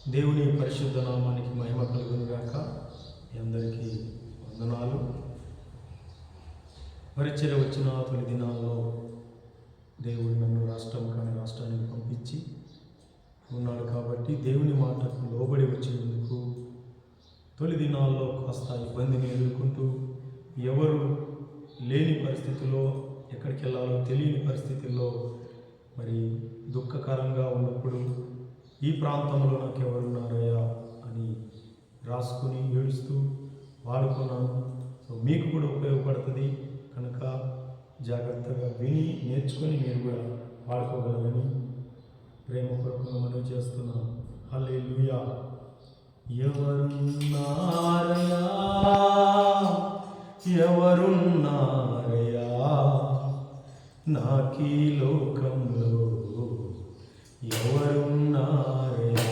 దేవుని పరిశుద్ధ నామానికి మహిమ కలుగును గాక. మీ అందరికీ వందనాలు. పరిచర్య వచ్చిన తొలి దినాల్లో దేవుడు నన్ను రాష్ట్రానికి పంపించి ఉన్నాడు కాబట్టి దేవుని మాటకు లోబడి వచ్చేందుకు తొలి దినాల్లో కాస్త ఇబ్బందిని ఎదుర్కొంటూ, ఎవరు లేని పరిస్థితుల్లో, ఎక్కడికి వెళ్ళాలో తెలియని పరిస్థితుల్లో, మరి దుఃఖకరంగా ఉన్నప్పుడు ఈ ప్రాంతంలో నాకు ఎవరున్నారయ్యా అని రాసుకుని ఏడుస్తూ వాడుకున్నాను. సో మీకు కూడా ఉపయోగపడుతుంది కనుక జాగ్రత్తగా విని నేర్చుకొని మీరు కూడా వాడుకోగలరని ప్రేమపూర్వకంగా మనవి చేస్తున్నాను. హల్లెలూయా. ఎవరున్నారయ్యా, ఎవరున్నారయ్యా నాకీ లోకంలో, ఎవరున్నారయ్యా,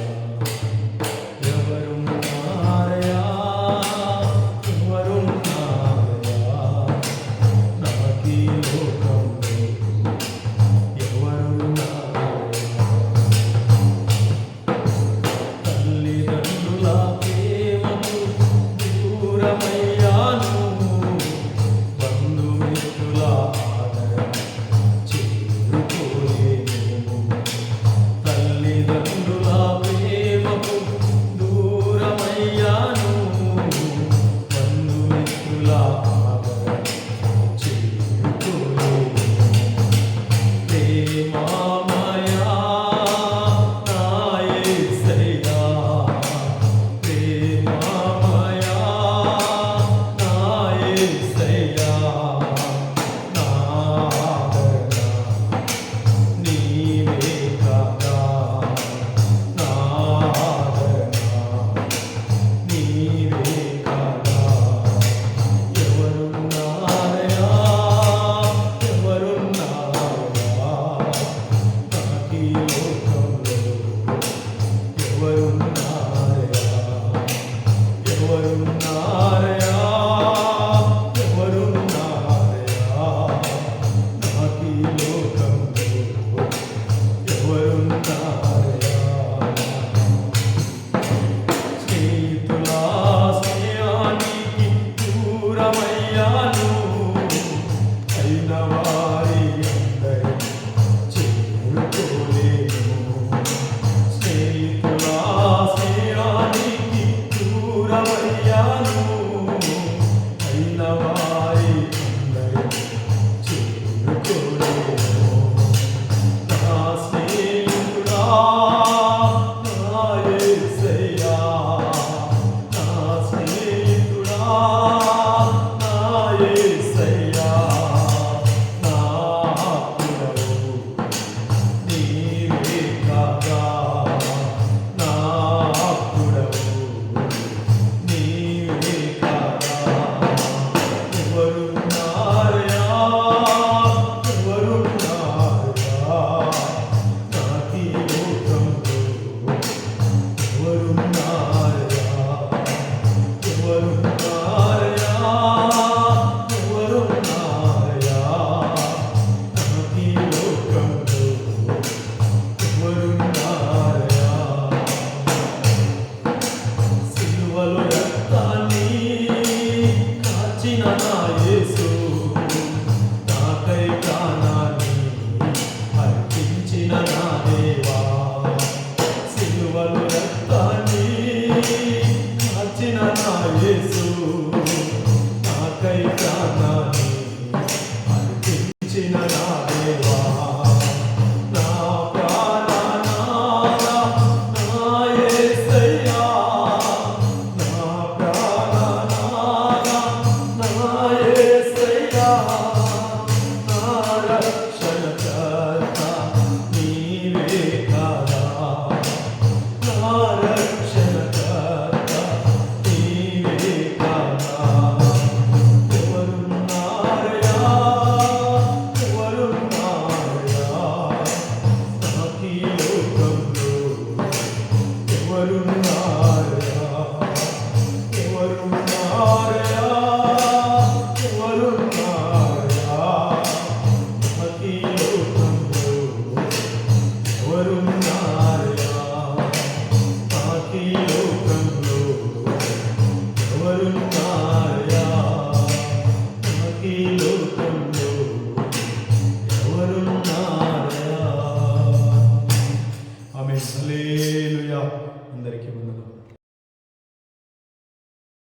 ఎవరున్నారయ్యా, ఎవరున్నారయ్యా నాకీ లోకంలో, ఎవరున్నారయ్యా. తల్లిదండ్రుల ప్రేమకు దూరమయ్యాను, బంధుమిత్రుల ఆదరణ చేరుకోలేను. తల్లిదండ్రుల ప్రేమకు దూరమయ్యాను, బంధుమిత్రుల ఆదరణ చేరుకోలేను. ప్రేమామయా నా యేసయ్యా, ప్రేమామయా నా యేసయ్యా, నా ఆదరణ నీవే కదా, నా ఆదరణ నీవే కదా. ఎవరున్నారయ్యా, ఎవరున్నారయ్యా నాకీ లోకంలో, ఎవరున్నారయ్యా, ఎవరున్నారయ్యా, ఎవరున్నారయ్యా నాకీ లోకంలో, ఎవరున్నారయ్యా. స్నేహితుల స్నేహానికి దూరమయ్యాను, అయిన వారి అందరి చేరుకోలేను. స్నేహితుల స్నేహానికి దూరమయ్యాను, అయిన వారి అందరి చేరుకోలేను. నా స్నేహితుడా నా యేసయ్యా, నా స్నేహితుడా నా యేసయ్యా, నా ఆప్తుడవు నీవే కదా, నా ఆప్తుడవు నీవే కదా. ఎవరున్నారయ్యా, ఎవరున్నారయ్యా నాకీ లోకంలో, ఎవరున్నారయ్యా, ఎవరున్నారయ్యా, ఎవరున్నారయ్యా నాకీ లోకంలో, ఎవరున్నారయ్యా. సిలువలో రక్తాన్ని కాచిన నా యేసు, నాకై ప్రాణాన్ని అర్పించిన నా దేవా. సిలువలో రక్తాన్ని కాచిన నా యేసు, నాకై ప్రాణాన్ని అర్పించిన నా దేవా. నా ప్రాణనాథ నా యేసయ్యా, నా ప్రాణనాథ నా యేసయ్యా, నా రక్షణకర్త నీవే కదా, నా రక్షణకర్త నీవే కదా. ఎవరున్నారయ్యా, ఎవరున్నారయ్యా నాకీ లోకంలో, ఎవరున్నారయ్యా, ఎవరున్నారయ్యా, ఎవరున్నారయ్యా నాకీ లోకంలో, ఎవరున్నారయ్యా.